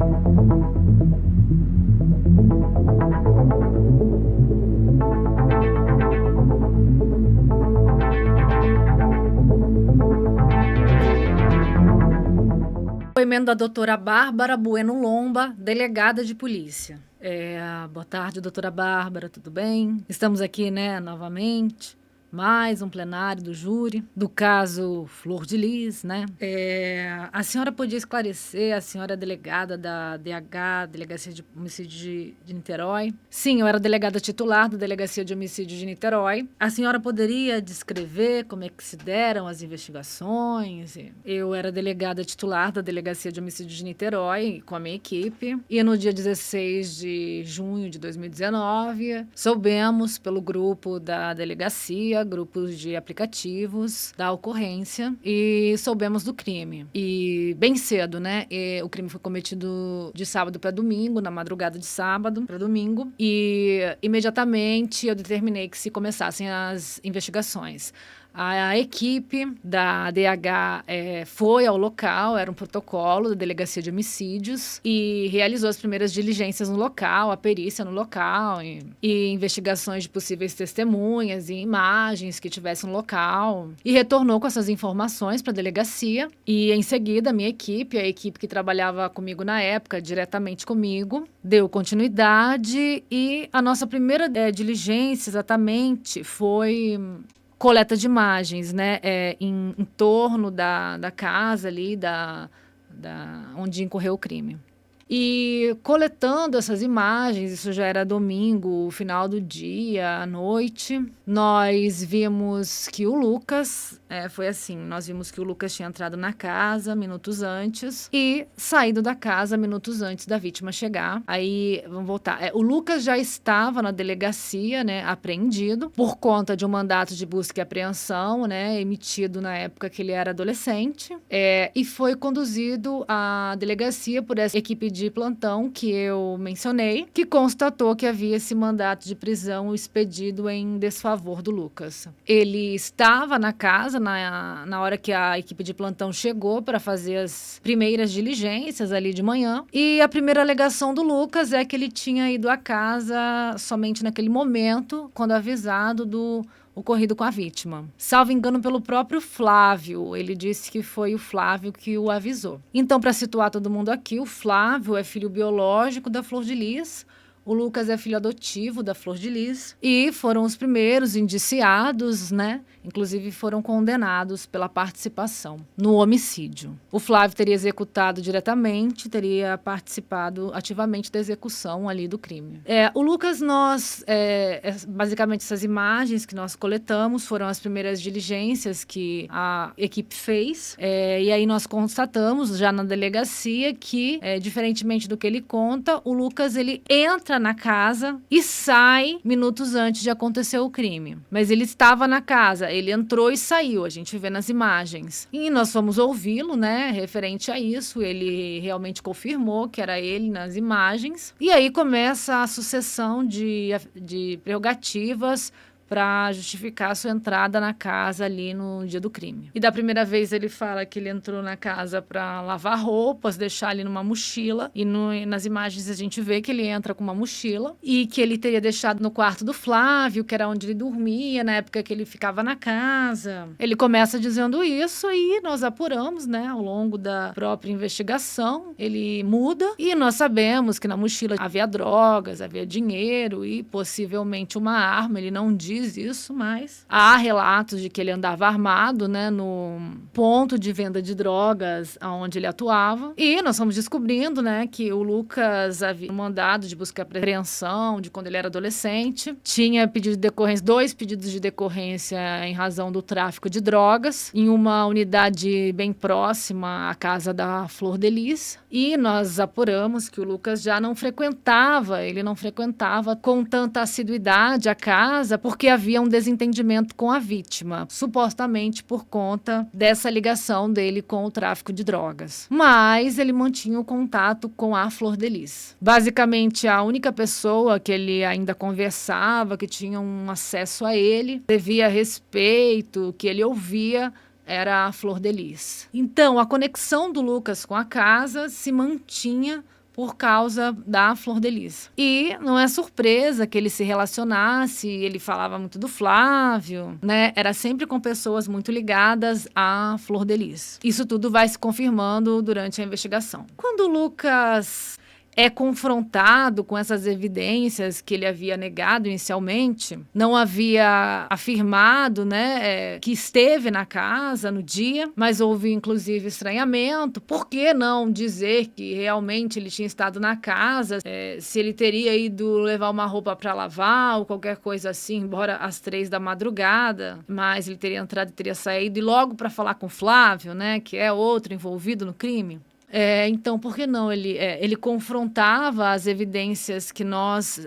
Depoimento da doutora Bárbara Bueno Lomba, delegada de polícia. Boa tarde, doutora Bárbara, tudo bem? Estamos aqui, novamente, mais um plenário do júri, do caso Flor de Lis, né? A senhora podia esclarecer, a senhora é delegada da DH, Delegacia de Homicídio de Niterói? Sim, eu era delegada titular da Delegacia de Homicídio de Niterói. A senhora poderia descrever como é que se deram as investigações? Eu era delegada titular da Delegacia de Homicídio de Niterói, com a minha equipe, e no dia 16 de junho de 2019, soubemos pelo grupo da delegacia, grupos de aplicativos da ocorrência, e soubemos do crime. E bem cedo, né? O crime foi cometido de sábado para domingo, na madrugada de sábado para domingo, e imediatamente eu determinei que se começassem as investigações. A equipe da DH foi ao local, era um protocolo da Delegacia de Homicídios, e realizou as primeiras diligências no local, a perícia no local, e investigações de possíveis testemunhas e imagens que tivessem no local, e retornou com essas informações para a delegacia. E em seguida a minha equipe, a equipe que trabalhava comigo na época, diretamente comigo, deu continuidade, e a nossa primeira diligência exatamente foi coleta de imagens, né, em torno da casa ali, onde incorreu o crime. E coletando essas imagens, isso já era domingo, final do dia, à noite, nós vimos que o Lucas, foi assim, nós vimos que o Lucas tinha entrado na casa minutos antes e saído da casa minutos antes da vítima chegar. Aí, vamos voltar, o Lucas já estava na delegacia, né, apreendido, por conta de um mandato de busca e apreensão, né, emitido na época que ele era adolescente, e foi conduzido à delegacia por essa equipe de plantão que eu mencionei, que constatou que havia esse mandato de prisão expedido em desfavor do Lucas. Ele estava na casa na hora que a equipe de plantão chegou para fazer as primeiras diligências ali de manhã, e a primeira alegação do Lucas é que ele tinha ido à casa somente naquele momento, quando avisado do ocorrido com a vítima. Salvo engano pelo próprio Flávio, ele disse que foi o Flávio que o avisou. Então, para situar todo mundo aqui, o Flávio é filho biológico da Flor de Lis, o Lucas é filho adotivo da Flor de Lis, e foram os primeiros indiciados, né? Inclusive foram condenados pela participação no homicídio. O Flávio teria executado diretamente, teria participado ativamente da execução ali do crime. O Lucas, basicamente essas imagens que nós coletamos foram as primeiras diligências que a equipe fez, e aí nós constatamos já na delegacia que, diferentemente do que ele conta, o Lucas ele entra na casa e sai minutos antes de acontecer o crime. Mas ele estava na casa, ele entrou e saiu, a gente vê nas imagens. E nós fomos ouvi-lo, né, referente a isso, ele realmente confirmou que era ele nas imagens. E aí começa a sucessão de prerrogativas para justificar a sua entrada na casa ali no dia do crime. E da primeira vez ele fala que ele entrou na casa para lavar roupas, deixar ali numa mochila, e nas imagens a gente vê que ele entra com uma mochila, e que ele teria deixado no quarto do Flávio, que era onde ele dormia, na época que ele ficava na casa. Ele começa dizendo isso e nós apuramos, né, ao longo da própria investigação, ele muda, e nós sabemos que na mochila havia drogas, havia dinheiro e possivelmente uma arma, ele não diz isso, mas há relatos de que ele andava armado, né, no ponto de venda de drogas onde ele atuava. E nós fomos descobrindo, né, que o Lucas havia um mandado de busca e apreensão de quando ele era adolescente, tinha pedido de decorrência, 2 pedidos de decorrência em razão do tráfico de drogas, em uma unidade bem próxima à casa da Flor de Lis. E nós apuramos que o Lucas já não frequentava com tanta assiduidade a casa, porque havia um desentendimento com a vítima, supostamente por conta dessa ligação dele com o tráfico de drogas. Mas ele mantinha o contato com a Flor de Lis. Basicamente, a única pessoa que ele ainda conversava, que tinha um acesso a ele, devia respeito, que ele ouvia, era a Flor de Lis. Então, a conexão do Lucas com a casa se mantinha por causa da Flor de Lis. E não é surpresa que ele se relacionasse, ele falava muito do Flávio, né? Era sempre com pessoas muito ligadas à Flor de Lis. Isso tudo vai se confirmando durante a investigação. Quando o Lucas é confrontado com essas evidências que ele havia negado inicialmente, não havia afirmado, né, que esteve na casa no dia, mas houve inclusive estranhamento. Por que não dizer que realmente ele tinha estado na casa, se ele teria ido levar uma roupa para lavar ou qualquer coisa assim, embora às 3 da madrugada, mas ele teria entrado e teria saído e logo para falar com Flávio, né, que é outro envolvido no crime. Então, por que não? Ele confrontava as evidências que nós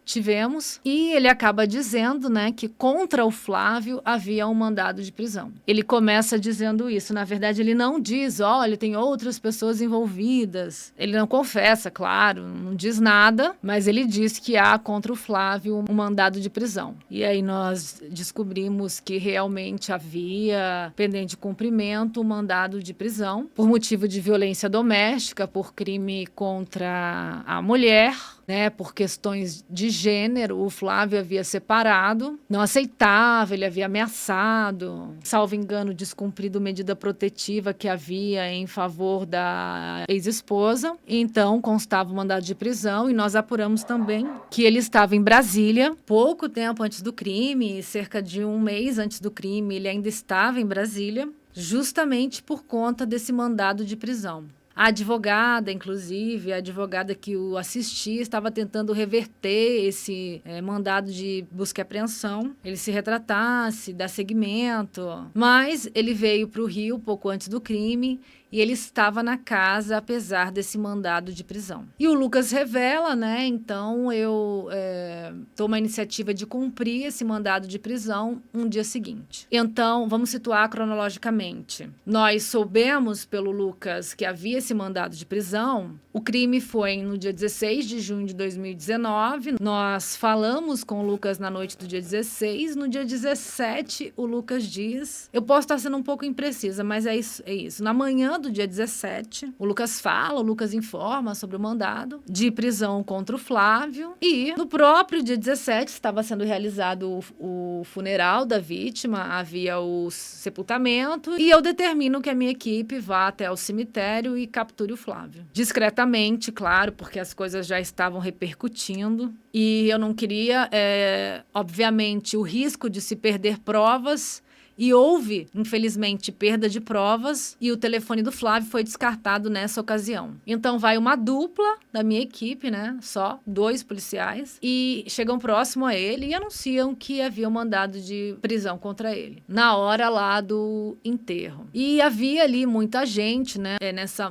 tivemos e ele acaba dizendo, né, que contra o Flávio havia um mandado de prisão. Ele começa dizendo isso. Na verdade, ele não diz, olha, tem outras pessoas envolvidas. Ele não confessa, claro, não diz nada, mas ele diz que há contra o Flávio um mandado de prisão. E aí nós descobrimos que realmente havia pendente de cumprimento um mandado de prisão por motivo de violência doméstica, por crime contra a mulher, né, por questões de gênero. O Flávio havia separado, não aceitava, ele havia ameaçado, salvo engano, descumprido medida protetiva que havia em favor da ex-esposa. Então, constava o mandado de prisão e nós apuramos também que ele estava em Brasília pouco tempo antes do crime, cerca de um mês antes do crime, ele ainda estava em Brasília, justamente por conta desse mandado de prisão. A advogada, inclusive, a advogada que o assistia, estava tentando reverter esse mandado de busca e apreensão. Ele se retratasse, dar seguimento. Mas ele veio para o Rio pouco antes do crime e ele estava na casa, apesar desse mandado de prisão. E o Lucas revela, né? Então, eu tomo a iniciativa de cumprir esse mandado de prisão no dia seguinte. Então, vamos situar cronologicamente. Nós soubemos pelo Lucas que havia esse mandado de prisão. O crime foi no dia 16 de junho de 2019. Nós falamos com o Lucas na noite do dia 16. No dia 17, o Lucas diz... Eu posso estar sendo um pouco imprecisa, mas é isso. Na manhã do dia 17, o Lucas informa sobre o mandado de prisão contra o Flávio. E no próprio dia 17, estava sendo realizado o funeral da vítima, havia o sepultamento. E eu determino que a minha equipe vá até o cemitério e capture o Flávio. Discretamente, claro, porque as coisas já estavam repercutindo. E eu não queria, obviamente, o risco de se perder provas. E houve, infelizmente, perda de provas e o telefone do Flávio foi descartado nessa ocasião. Então vai uma dupla da minha equipe, né? Só 2 policiais. E chegam próximo a ele e anunciam que havia um mandado de prisão contra ele. Na hora lá do enterro. E havia ali muita gente, né?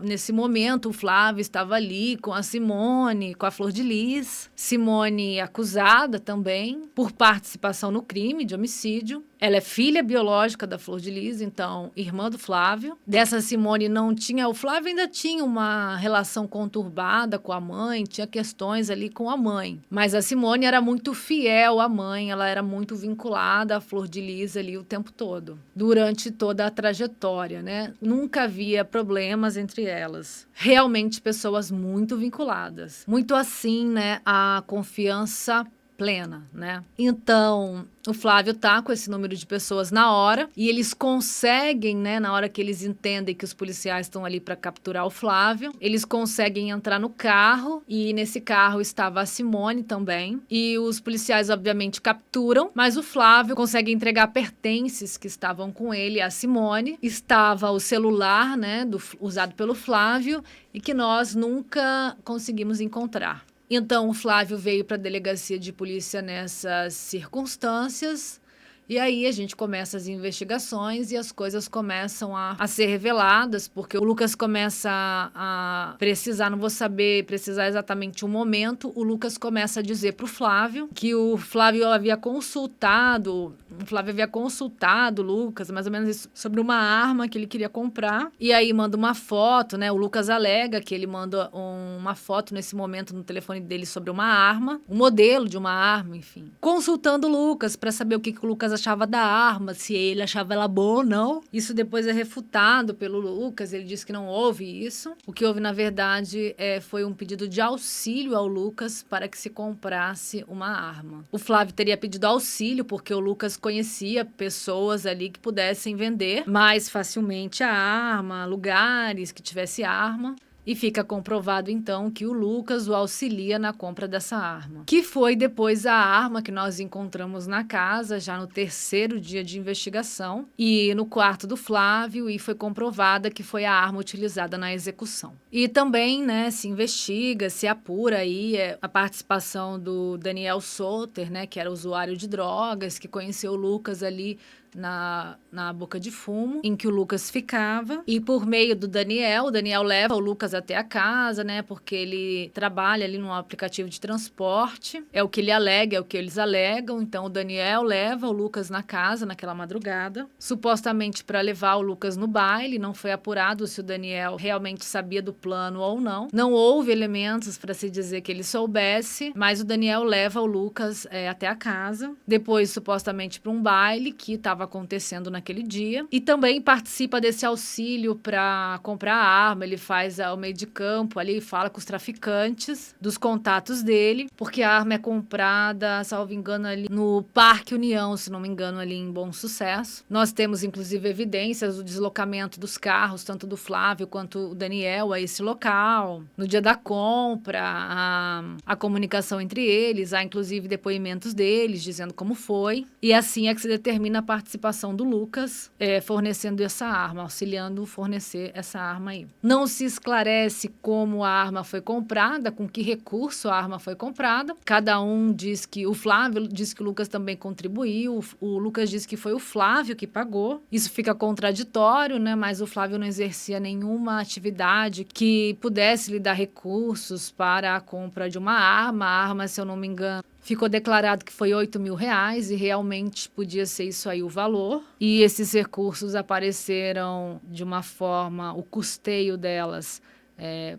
Nesse momento o Flávio estava ali com a Simone, com a Flor de Lis. Simone acusada também por participação no crime de homicídio. Ela é filha biológica da Flor de Lis, então irmã do Flávio. Dessa Simone não tinha... O Flávio ainda tinha uma relação conturbada com a mãe, tinha questões ali com a mãe. Mas a Simone era muito fiel à mãe, ela era muito vinculada à Flor de Lis ali o tempo todo. Durante toda a trajetória, né? Nunca havia problemas entre elas. Realmente pessoas muito vinculadas. Muito assim, né? A confiança plena, né? Então, o Flávio tá com esse número de pessoas na hora e eles conseguem, né, na hora que eles entendem que os policiais estão ali para capturar o Flávio, eles conseguem entrar no carro e nesse carro estava a Simone também e os policiais obviamente capturam, mas o Flávio consegue entregar pertences que estavam com ele à Simone. Estava o celular, né, usado pelo Flávio e que nós nunca conseguimos encontrar. Então, o Flávio veio para a delegacia de polícia nessas circunstâncias. E aí a gente começa as investigações e as coisas começam a ser reveladas, porque o Lucas começa a precisar, não vou saber precisar exatamente o momento, o Lucas começa a dizer para o Flávio que o Flávio havia consultado o Lucas, mais ou menos isso, sobre uma arma que ele queria comprar. E aí manda uma foto, né? O Lucas alega que ele manda uma foto nesse momento no telefone dele sobre uma arma, um modelo de uma arma, enfim. Consultando o Lucas para saber o que o Lucas achava da arma, se ele achava ela boa ou não. Isso depois é refutado pelo Lucas, ele diz que não houve isso. O que houve, na verdade, foi um pedido de auxílio ao Lucas para que se comprasse uma arma. O Flávio teria pedido auxílio porque o Lucas conhecia pessoas ali que pudessem vender mais facilmente a arma, lugares que tivesse arma. E fica comprovado, então, que o Lucas o auxilia na compra dessa arma. Que foi depois a arma que nós encontramos na casa, já no 3º dia de investigação, e no quarto do Flávio, e foi comprovada que foi a arma utilizada na execução. E também, né, se investiga, se apura aí a participação do Daniel Soter, né, que era usuário de drogas, que conheceu o Lucas ali na boca de fumo, em que o Lucas ficava, e por meio do Daniel, o Daniel leva o Lucas até a casa, né, porque ele trabalha ali num aplicativo de transporte, é o que ele alega, é o que eles alegam, então o Daniel leva o Lucas na casa naquela madrugada, supostamente para levar o Lucas no baile. Não foi apurado se o Daniel realmente sabia do plano ou não, não houve elementos para se dizer que ele soubesse, mas o Daniel leva o Lucas até a casa, depois supostamente para um baile que estava acontecendo naquele dia, e também participa desse auxílio para comprar a arma. Ele faz ao meio de campo ali, fala com os traficantes dos contatos dele, porque a arma é comprada, salvo engano, ali no Parque União, se não me engano, ali em Bom Sucesso. Nós temos inclusive evidências do deslocamento dos carros, tanto do Flávio quanto o Daniel, a esse local, no dia da compra, a comunicação entre eles, há inclusive depoimentos deles dizendo como foi, e assim é que se determina a participação do Lucas fornecendo essa arma, auxiliando fornecer essa arma aí. Não se esclarece como a arma foi comprada, com que recurso a arma foi comprada. Cada um diz que o Flávio diz que o Lucas também contribuiu, o Lucas diz que foi o Flávio que pagou. Isso fica contraditório, né? Mas o Flávio não exercia nenhuma atividade que pudesse lhe dar recursos para a compra de uma arma. A arma, se eu não me engano, ficou declarado que foi R$8.000 e realmente podia ser isso aí o valor. E esses recursos apareceram de uma forma, o custeio delas,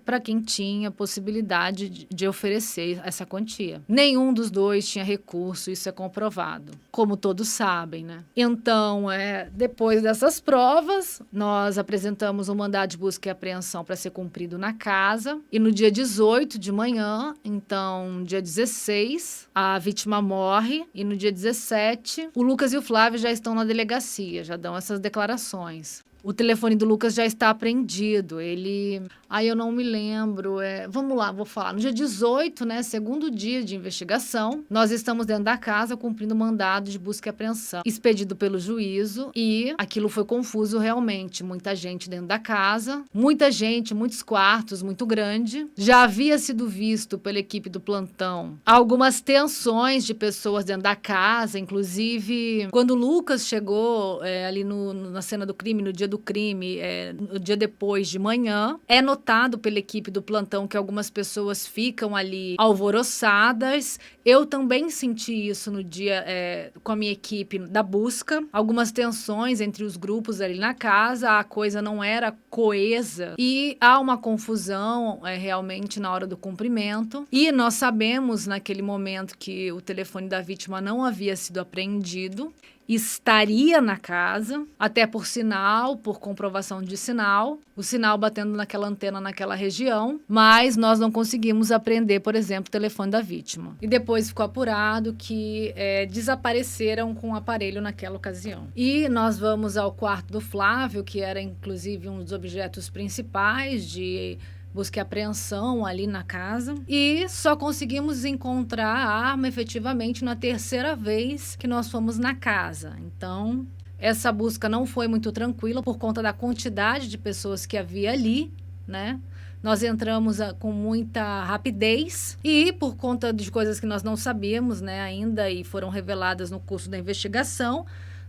para quem tinha possibilidade de oferecer essa quantia. Nenhum dos dois tinha recurso, isso é comprovado, como todos sabem, né? Então, depois dessas provas, nós apresentamos um mandado de busca e apreensão para ser cumprido na casa, e no dia 18 de manhã, então, dia 16, a vítima morre, e no dia 17, o Lucas e o Flávio já estão na delegacia, já dão essas declarações. O telefone do Lucas já está apreendido. Eu não me lembro. Vamos lá, vou falar. No dia 18, né, segundo dia de investigação, nós estamos dentro da casa cumprindo mandado de busca e apreensão expedido pelo juízo, e aquilo foi confuso realmente. Muita gente dentro da casa, muita gente, muitos quartos, muito grande. Já havia sido visto pela equipe do plantão algumas tensões de pessoas dentro da casa, inclusive quando o Lucas chegou ali na cena do crime, no dia do crime, no dia depois de manhã, é notado pela equipe do plantão que algumas pessoas ficam ali alvoroçadas. Eu também senti isso no dia com a minha equipe da busca. Algumas tensões entre os grupos ali na casa, a coisa não era coesa e há uma confusão realmente na hora do cumprimento. E nós sabemos naquele momento que o telefone da vítima não havia sido apreendido, estaria na casa, até por sinal, por comprovação de sinal, o sinal batendo naquela antena naquela região, mas nós não conseguimos apreender, por exemplo, o telefone da vítima. E depois ficou apurado que desapareceram com o aparelho naquela ocasião. E nós vamos ao quarto do Flávio, que era inclusive um dos objetos principais de busca e apreensão ali na casa, e só conseguimos encontrar a arma efetivamente na 3ª vez que nós fomos na casa. Então, essa busca não foi muito tranquila por conta da quantidade de pessoas que havia ali, né? Nós entramos com muita rapidez e por conta de coisas que nós não sabíamos, né, ainda, e foram reveladas no curso da investigação,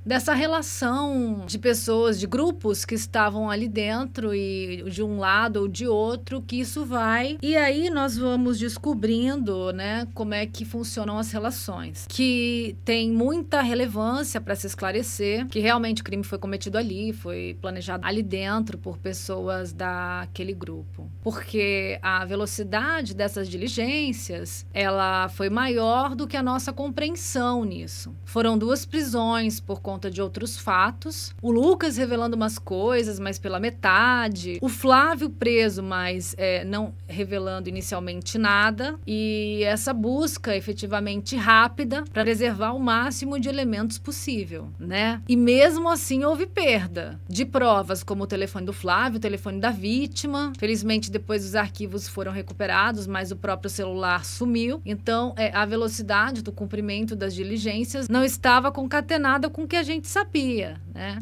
dessa relação de pessoas, de grupos que estavam ali dentro e de um lado ou de outro, que isso vai. E aí nós vamos descobrindo, né, como é que funcionam as relações, que tem muita relevância para se esclarecer que realmente o crime foi cometido ali, foi planejado ali dentro por pessoas daquele grupo. Porque a velocidade dessas diligências, ela foi maior do que a nossa compreensão nisso. Foram 2 prisões por conta de outros fatos. O Lucas revelando umas coisas, mas pela metade. O Flávio preso, mas não revelando inicialmente nada. E essa busca efetivamente rápida para preservar o máximo de elementos possível, né? E mesmo assim houve perda de provas, como o telefone do Flávio, o telefone da vítima. Felizmente depois os arquivos foram recuperados, mas o próprio celular sumiu. Então a velocidade do cumprimento das diligências não estava concatenada com o que a gente sabia, né?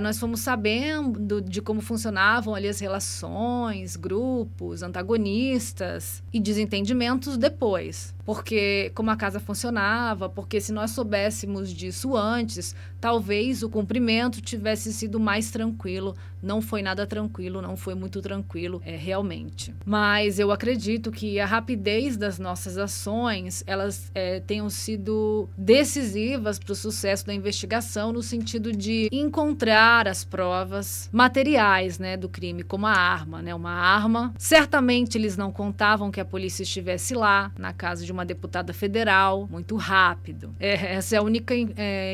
Nós fomos sabendo de como funcionavam ali as relações, grupos, antagonistas e desentendimentos depois. Porque como a casa funcionava, porque se nós soubéssemos disso antes, talvez o cumprimento tivesse sido mais tranquilo. Não foi nada tranquilo, não foi muito tranquilo, realmente. Mas eu acredito que a rapidez das nossas ações, elas tenham sido decisivas para o sucesso da investigação, no sentido de encontrar as provas materiais, né, do crime, como a arma, né, uma arma. Certamente eles não contavam que a polícia estivesse lá, na casa de uma deputada federal, muito rápido. Essa é a única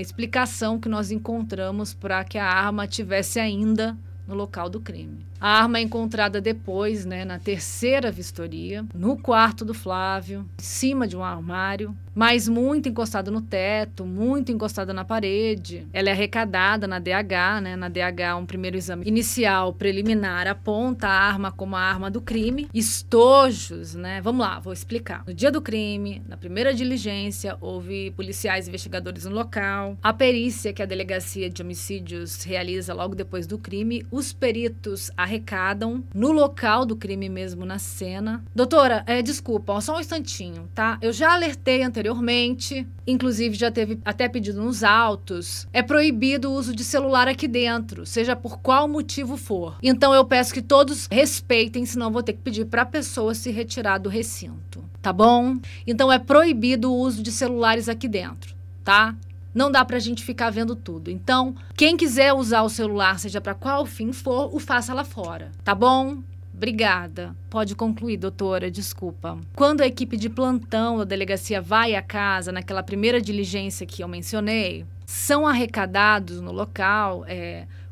explicação que nós encontramos para que a arma tivesse ainda no local do crime. A arma é encontrada depois, né, na 3ª vistoria, no quarto do Flávio, em cima de um armário, mas muito encostada no teto, muito encostada na parede. Ela é arrecadada na DH, né? Na DH, um primeiro exame inicial preliminar aponta a arma como a arma do crime. Estojos, né? Vamos lá, vou explicar. No dia do crime, na primeira diligência, houve policiais investigadores no local. A perícia que a Delegacia de Homicídios realiza logo depois do crime, os peritos arrecadam no local do crime mesmo, na cena. Doutora, desculpa, só um instantinho, tá? Eu já alertei anteriormente, inclusive já teve até pedido nos autos, é proibido o uso de celular aqui dentro, seja por qual motivo for. Então eu peço que todos respeitem, senão vou ter que pedir para a pessoa se retirar do recinto, tá bom? Então é proibido o uso de celulares aqui dentro, tá? Não dá pra gente ficar vendo tudo. Então, quem quiser usar o celular, seja para qual fim for, o faça lá fora, tá bom? Obrigada. Pode concluir, doutora, desculpa. Quando a equipe de plantão da delegacia vai à casa, naquela primeira diligência que eu mencionei, são arrecadados no local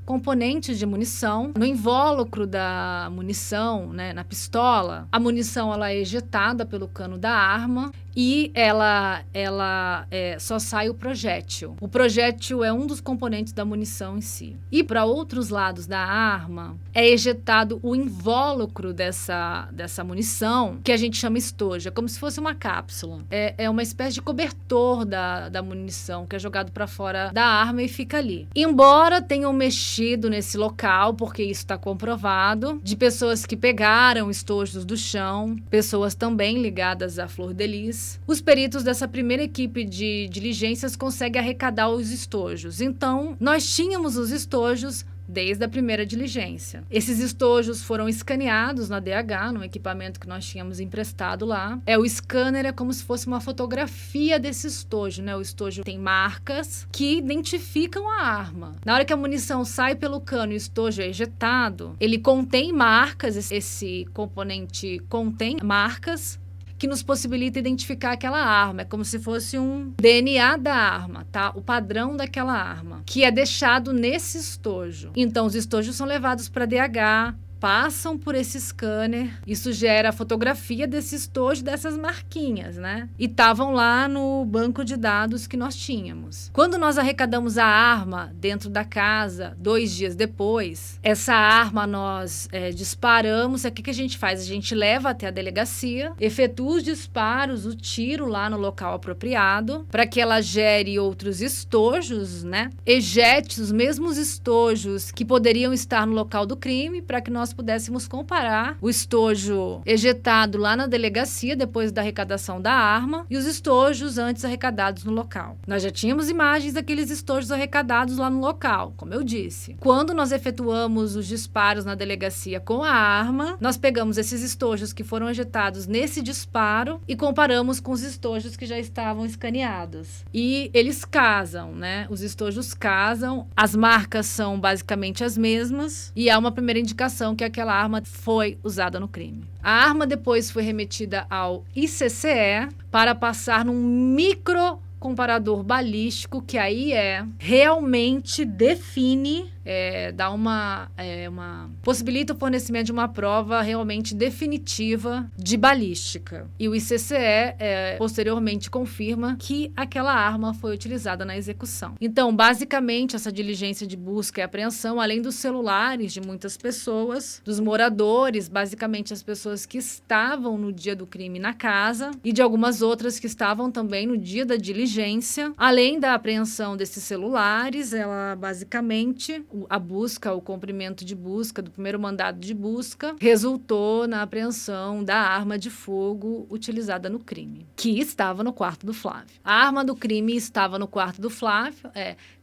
componentes de munição. No invólucro da munição, né, na pistola, a munição ela é ejetada pelo cano da arma e ela só sai o projétil. O projétil é um dos componentes da munição em si. E para outros lados da arma é ejetado o invólucro dessa munição, que a gente chama estojo. É como se fosse uma cápsula. É uma espécie de cobertor da munição que é jogado para fora da arma e fica ali. Embora tenham mexido nesse local, porque isso está comprovado, de pessoas que pegaram estojos do chão, pessoas também ligadas à Flor de Lis, os peritos dessa primeira equipe de diligências conseguem arrecadar os estojos. Então, nós tínhamos os estojos desde a primeira diligência. Esses estojos foram escaneados na DH, no equipamento que nós tínhamos emprestado lá. O scanner é como se fosse uma fotografia desse estojo, né? O estojo tem marcas que identificam a arma. Na hora que a munição sai pelo cano e o estojo é ejetado, ele contém marcas, esse componente contém marcas que nos possibilita identificar aquela arma. É como se fosse um DNA da arma, tá? O padrão daquela arma, que é deixado nesse estojo. Então, os estojos são levados para DH, passam por esse scanner, isso gera a fotografia desse estojo, dessas marquinhas, né? E estavam lá no banco de dados que nós tínhamos. Quando nós arrecadamos a arma dentro da casa, 2 dias depois, essa arma nós disparamos. O que a gente faz? A gente leva até a delegacia, efetua os disparos, o tiro lá no local apropriado, para que ela gere outros estojos, né? Ejete os mesmos estojos que poderiam estar no local do crime, para que nós nós pudéssemos comparar o estojo ejetado lá na delegacia depois da arrecadação da arma e os estojos antes arrecadados no local. Nós já tínhamos imagens daqueles estojos arrecadados lá no local, como eu disse. Quando nós efetuamos os disparos na delegacia com a arma, nós pegamos esses estojos que foram ejetados nesse disparo e comparamos com os estojos que já estavam escaneados. E eles casam, né? Os estojos casam, as marcas são basicamente as mesmas e há uma primeira indicação que aquela arma foi usada no crime. A arma depois foi remetida ao ICCE para passar num micro comparador balístico, que aí realmente define, possibilita o fornecimento de uma prova realmente definitiva de balística. E o ICCE posteriormente confirma que aquela arma foi utilizada na execução. Então, basicamente, essa diligência de busca e apreensão, além dos celulares de muitas pessoas, dos moradores, basicamente as pessoas que estavam no dia do crime na casa e de algumas outras que estavam também no dia da diligência. Além da apreensão desses celulares, ela basicamente, a busca, o cumprimento de busca, do primeiro mandado de busca, resultou na apreensão da arma de fogo utilizada no crime, que estava no quarto do Flávio. A arma do crime estava no quarto do Flávio,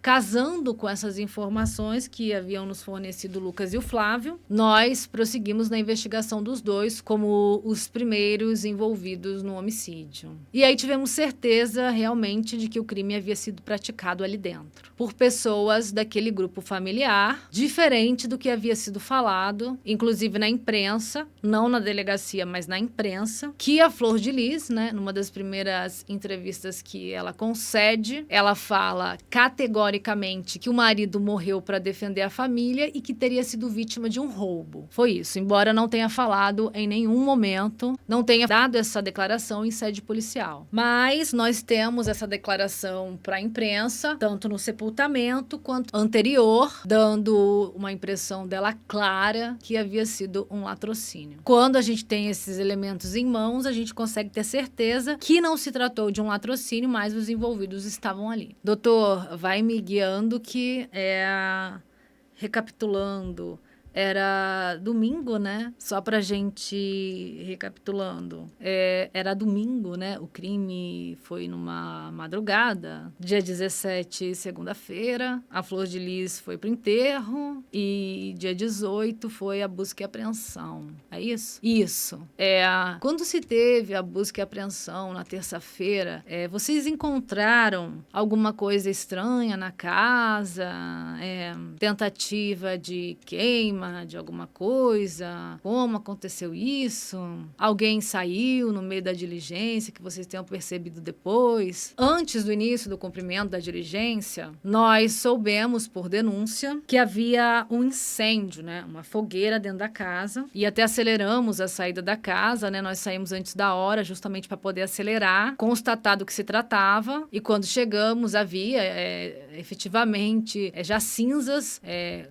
casando com essas informações que haviam nos fornecido o Lucas e o Flávio, nós prosseguimos na investigação dos dois como os primeiros envolvidos no homicídio. E aí tivemos certeza realmente de que o crime havia sido praticado ali dentro, por pessoas daquele grupo familiar, diferente do que havia sido falado, inclusive na imprensa, não na delegacia, mas na imprensa, que a Flor de Lis, né, numa das primeiras entrevistas que ela concede, ela fala categoricamente que o marido morreu para defender a família e que teria sido vítima de um roubo. Foi isso, embora não tenha falado em nenhum momento, não tenha dado essa declaração em sede policial. Mas nós temos essa declaração para a imprensa, tanto no sepultamento quanto anterior, dando uma impressão dela clara que havia sido um latrocínio. Quando a gente tem esses elementos em mãos, a gente consegue ter certeza que não se tratou de um latrocínio, mas os envolvidos estavam ali. Doutor, vai me guiando que recapitulando, era domingo, né? Só pra gente recapitulando. Era domingo, né? O crime foi numa madrugada. Dia 17, segunda-feira. A Flor de Lis foi pro enterro. E dia 18 foi a busca e apreensão. É isso? Isso. Quando se teve a busca e apreensão na terça-feira, vocês encontraram alguma coisa estranha na casa? Tentativa de queima de alguma coisa? Como aconteceu isso? Alguém saiu no meio da diligência que vocês tenham percebido depois? Antes do início do cumprimento da diligência, nós soubemos por denúncia que havia um incêndio, né? Uma fogueira dentro da casa, e até aceleramos a saída da casa, né? Nós saímos antes da hora justamente para poder acelerar, constatado que se tratava, e quando chegamos havia efetivamente já cinzas,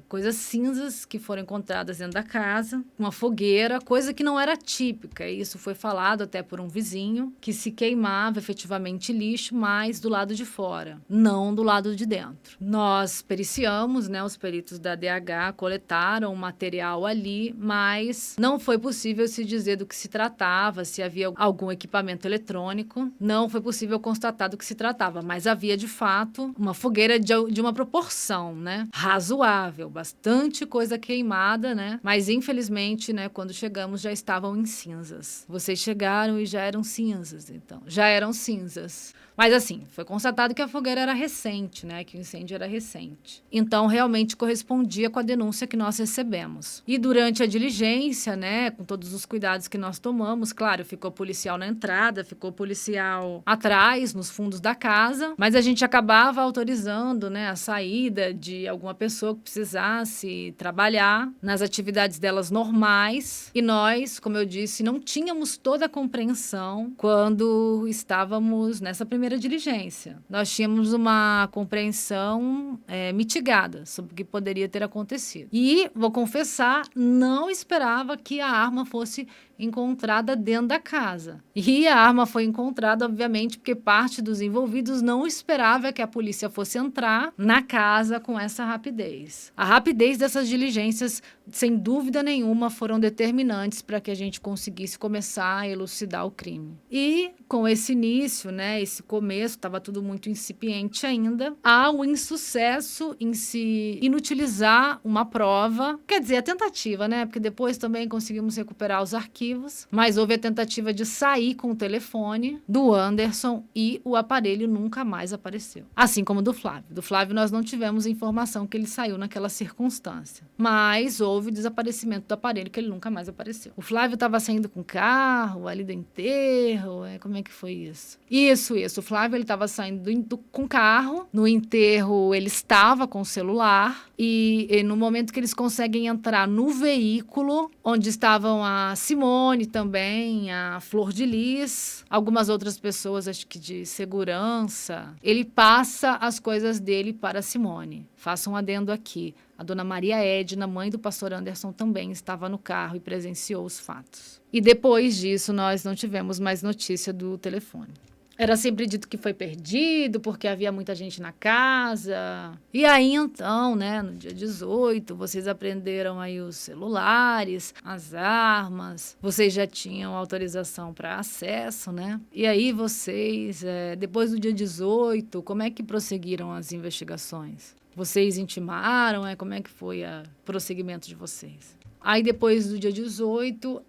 coisas cinzas que foram encontradas dentro da casa, uma fogueira, coisa que não era típica. Isso foi falado até por um vizinho, que se queimava efetivamente lixo, mas do lado de fora, não do lado de dentro. Nós periciamos, né? Os peritos da DH coletaram o material ali, mas não foi possível se dizer do que se tratava, se havia algum equipamento eletrônico. Não foi possível constatar do que se tratava, mas havia de fato uma fogueira de uma proporção, né? Razoável, bastante coisa queimada, né? Mas infelizmente, né, quando chegamos já estavam em cinzas. Vocês chegaram e já eram cinzas, então. Já eram cinzas. Mas assim, foi constatado que a fogueira era recente, né? Que o incêndio era recente. Então, realmente correspondia com a denúncia que nós recebemos. E durante a diligência, né, com todos os cuidados que nós tomamos, claro, ficou policial na entrada, ficou policial atrás, nos fundos da casa, mas a gente acabava autorizando, né, a saída de alguma pessoa que precisasse trabalhar nas atividades delas normais. E nós, como eu disse, não tínhamos toda a compreensão quando estávamos nessa primeira diligência. Nós tínhamos uma compreensão mitigada sobre o que poderia ter acontecido. E, vou confessar, não esperava que a arma fosse encontrada dentro da casa. E a arma foi encontrada, obviamente, porque parte dos envolvidos não esperava que a polícia fosse entrar na casa com essa rapidez. A rapidez dessas diligências, sem dúvida nenhuma, foram determinantes para que a gente conseguisse começar a elucidar o crime. E com esse início, né, esse começo, estava tudo muito incipiente ainda, há o insucesso em se inutilizar uma prova, quer dizer, a tentativa, né, porque depois também conseguimos recuperar os arquivos, mas houve a tentativa de sair com o telefone do Anderson e o aparelho nunca mais apareceu. Assim como do Flávio. Do Flávio nós não tivemos informação que ele saiu naquela circunstância, mas houve o desaparecimento do aparelho que ele nunca mais apareceu. O Flávio estava saindo com o carro ali do enterro, como é que foi isso? Isso. O Flávio ele estava saindo com o carro, no enterro ele estava com o celular e no momento que eles conseguem entrar no veículo, onde estavam a Simone também, a Flor de Lis, algumas outras pessoas, acho que de segurança, ele passa as coisas dele para a Simone. Faça um adendo aqui. A dona Maria Edna, mãe do pastor Anderson, também estava no carro e presenciou os fatos. E depois disso, nós não tivemos mais notícia do telefone. Era sempre dito que foi perdido, porque havia muita gente na casa. E aí, então, né, no dia 18, vocês aprenderam aí os celulares, as armas, vocês já tinham autorização para acesso, né? E aí vocês, depois do dia 18, como é que prosseguiram as investigações? Vocês intimaram, como é que foi o prosseguimento de vocês? Aí, depois do dia 18,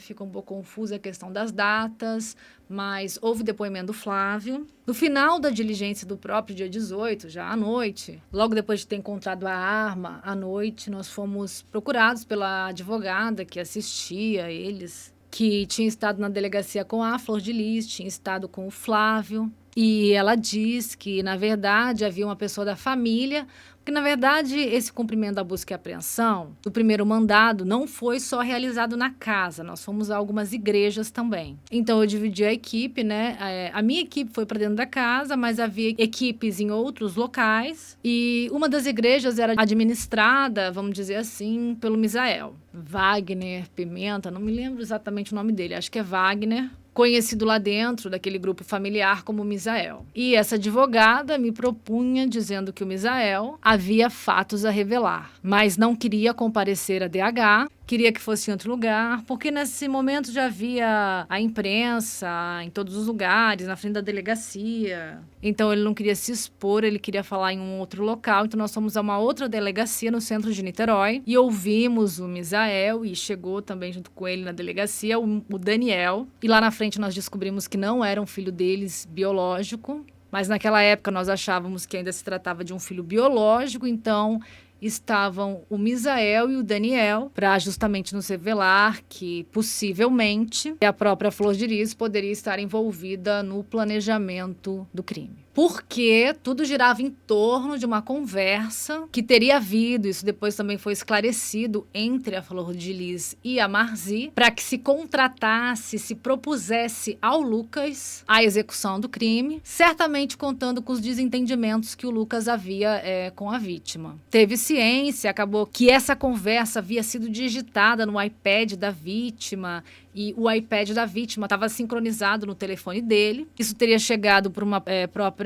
fica um pouco confusa a questão das datas, mas houve depoimento do Flávio. No final da diligência do próprio dia 18, já à noite, logo depois de ter encontrado a arma, à noite, nós fomos procurados pela advogada que assistia a eles, que tinha estado na delegacia com a Flor de Lis, tinha estado com o Flávio. E ela diz que, na verdade, havia uma pessoa da família, porque, na verdade, esse cumprimento da busca e apreensão do primeiro mandado não foi só realizado na casa, nós fomos a algumas igrejas também. Então, eu dividi a equipe, né? A minha equipe foi para dentro da casa, mas havia equipes em outros locais. E uma das igrejas era administrada, vamos dizer assim, pelo Misael. Wagner Pimenta, não me lembro exatamente o nome dele, acho que é Wagner, conhecido lá dentro daquele grupo familiar como Misael. E essa advogada me propunha dizendo que o Misael havia fatos a revelar, mas não queria comparecer a DH, queria que fosse em outro lugar, porque nesse momento já havia a imprensa em todos os lugares, na frente da delegacia. Então ele não queria se expor, ele queria falar em um outro local. Então nós fomos a uma outra delegacia no centro de Niterói e ouvimos o Misael, e chegou também junto com ele na delegacia o Daniel. E lá na frente nós descobrimos que não era um filho deles biológico, mas naquela época nós achávamos que ainda se tratava de um filho biológico, então estavam o Misael e o Daniel para justamente nos revelar que, possivelmente, a própria Flor de Lis poderia estar envolvida no planejamento do crime. Porque tudo girava em torno de uma conversa que teria havido, isso depois também foi esclarecido, entre a Flor de Lis e a Marzi, para que se contratasse, se propusesse ao Lucas a execução do crime, certamente contando com os desentendimentos que o Lucas havia com a vítima. Teve ciência, acabou que essa conversa havia sido digitada no iPad da vítima, e o iPad da vítima estava sincronizado no telefone dele. Isso teria chegado por uma própria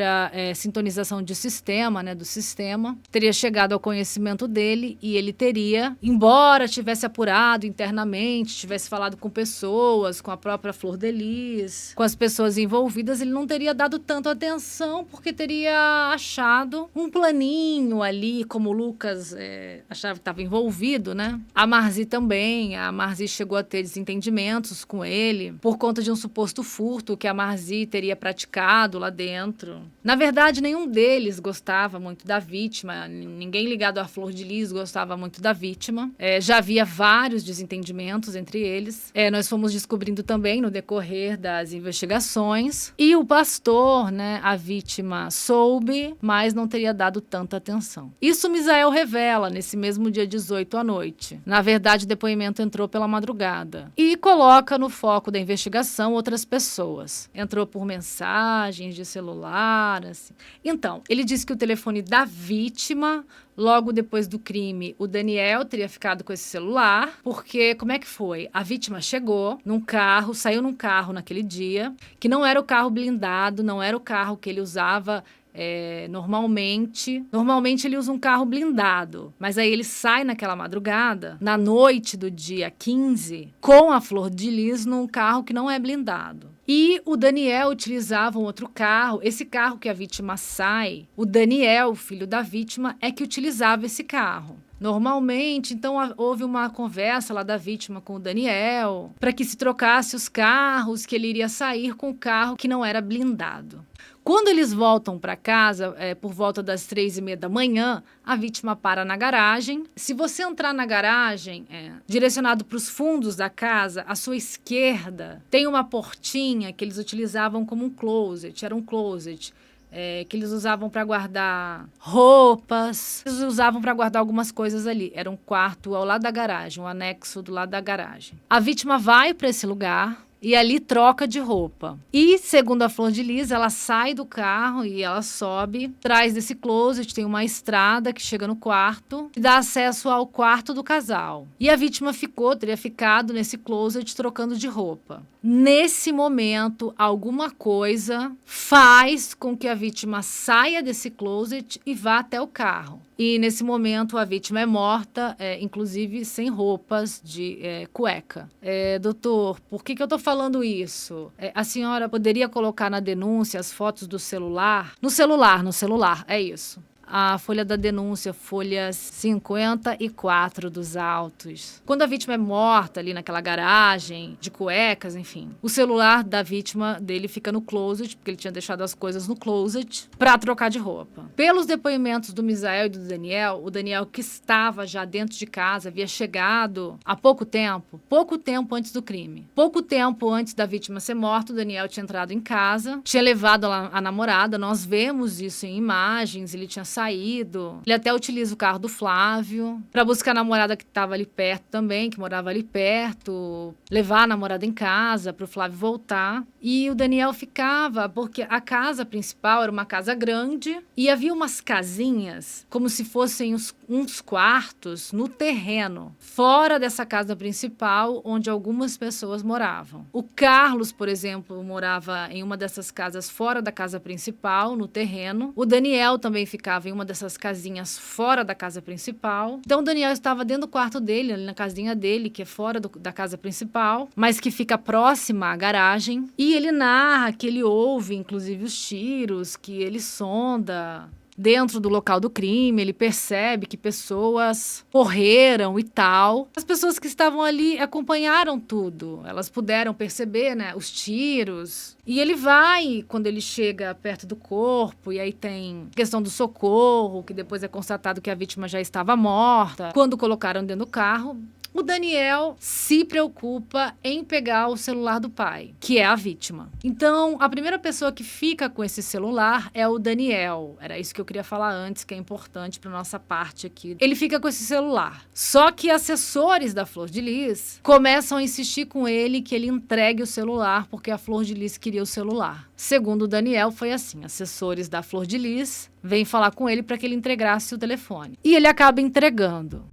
sintonização de sistema, né, do sistema. Teria chegado ao conhecimento dele e ele teria, embora tivesse apurado internamente, tivesse falado com pessoas, com a própria Flor de Lis, com as pessoas envolvidas, ele não teria dado tanto atenção porque teria achado um planinho ali, como o Lucas achava que estava envolvido, né? A Marzi também. A Marzi chegou a ter desentendimentos com ele por conta de um suposto furto que a Marzi teria praticado lá dentro. Na verdade, nenhum deles gostava muito da vítima, ninguém ligado à Flor de Lis gostava muito da vítima. Já havia vários desentendimentos entre eles. Nós fomos descobrindo também no decorrer das investigações. E o pastor, né, a vítima, soube, mas não teria dado tanta atenção. Isso Misael revela nesse mesmo dia 18 à noite. Na verdade, o depoimento entrou pela madrugada. E coloca no foco da investigação outras pessoas. Entrou por mensagens de celular, celular, assim. Então, ele disse que o telefone da vítima, logo depois do crime, o Daniel teria ficado com esse celular, porque como é que foi? A vítima chegou num carro, saiu num carro naquele dia, que não era o carro blindado, não era o carro que ele usava normalmente. Normalmente ele usa um carro blindado, mas aí ele sai naquela madrugada, na noite do dia 15, com a Flor de Lis num carro que não é blindado. E o Daniel utilizava um outro carro. Esse carro que a vítima sai, o Daniel, filho da vítima, é que utilizava esse carro. Normalmente, então, houve uma conversa lá da vítima com o Daniel para que se trocasse os carros, que ele iria sair com o carro que não era blindado. Quando eles voltam para casa, por volta das 3h30 da manhã, a vítima para na garagem. Se você entrar na garagem, direcionado para os fundos da casa, à sua esquerda, tem uma portinha que eles utilizavam como um closet. Era um closet. Que eles usavam para guardar roupas, eles usavam para guardar algumas coisas ali. Era um quarto ao lado da garagem, um anexo do lado da garagem. A vítima vai para esse lugar e ali troca de roupa. E, segundo a Flor de Lis, ela sai do carro e ela sobe. Atrás desse closet tem uma estrada que chega no quarto e dá acesso ao quarto do casal. E a vítima teria ficado nesse closet trocando de roupa. Nesse momento, alguma coisa faz com que a vítima saia desse closet e vá até o carro. E nesse momento a vítima é morta, inclusive sem roupas de cueca. Doutor, por que eu tô falando isso? A senhora poderia colocar na denúncia as fotos do celular? No celular, é isso. A folha da denúncia, folha 54 dos autos. Quando a vítima é morta ali naquela garagem, de cuecas, enfim, o celular da vítima dele fica no closet, porque ele tinha deixado as coisas no closet, para trocar de roupa. Pelos depoimentos do Misael e do Daniel, o Daniel, que estava já dentro de casa, havia chegado há pouco tempo antes do crime. Pouco tempo antes da vítima ser morta, o Daniel tinha entrado em casa, tinha levado a namorada, nós vemos isso em imagens, ele tinha saído. Ele até utiliza o carro do Flávio para buscar a namorada que estava ali perto também, que morava ali perto, levar a namorada em casa para o Flávio voltar. E o Daniel ficava, porque a casa principal era uma casa grande e havia umas casinhas, como se fossem uns quartos no terreno, fora dessa casa principal, onde algumas pessoas moravam. O Carlos, por exemplo, morava em uma dessas casas fora da casa principal, no terreno. O Daniel também ficava em uma dessas casinhas fora da casa principal. Então o Daniel estava dentro do quarto dele, ali na casinha dele, que é fora da casa principal, mas que fica próxima à garagem. E ele narra que ele ouve, inclusive, os tiros, que ele sonda dentro do local do crime, ele percebe que pessoas correram e tal. As pessoas que estavam ali acompanharam tudo. Elas puderam perceber, né, os tiros. E ele vai, quando ele chega perto do corpo, e aí tem questão do socorro, que depois é constatado que a vítima já estava morta. Quando colocaram dentro do carro, o Daniel se preocupa em pegar o celular do pai, que é a vítima. Então, a primeira pessoa que fica com esse celular é o Daniel. Era isso que eu queria falar antes, que é importante para nossa parte aqui. Ele fica com esse celular. Só que assessores da Flor de Lis começam a insistir com ele que ele entregue o celular, porque a Flor de Lis queria o celular. Segundo o Daniel, foi assim. Assessores da Flor de Lis vêm falar com ele para que ele entregasse o telefone. E ele acaba entregando.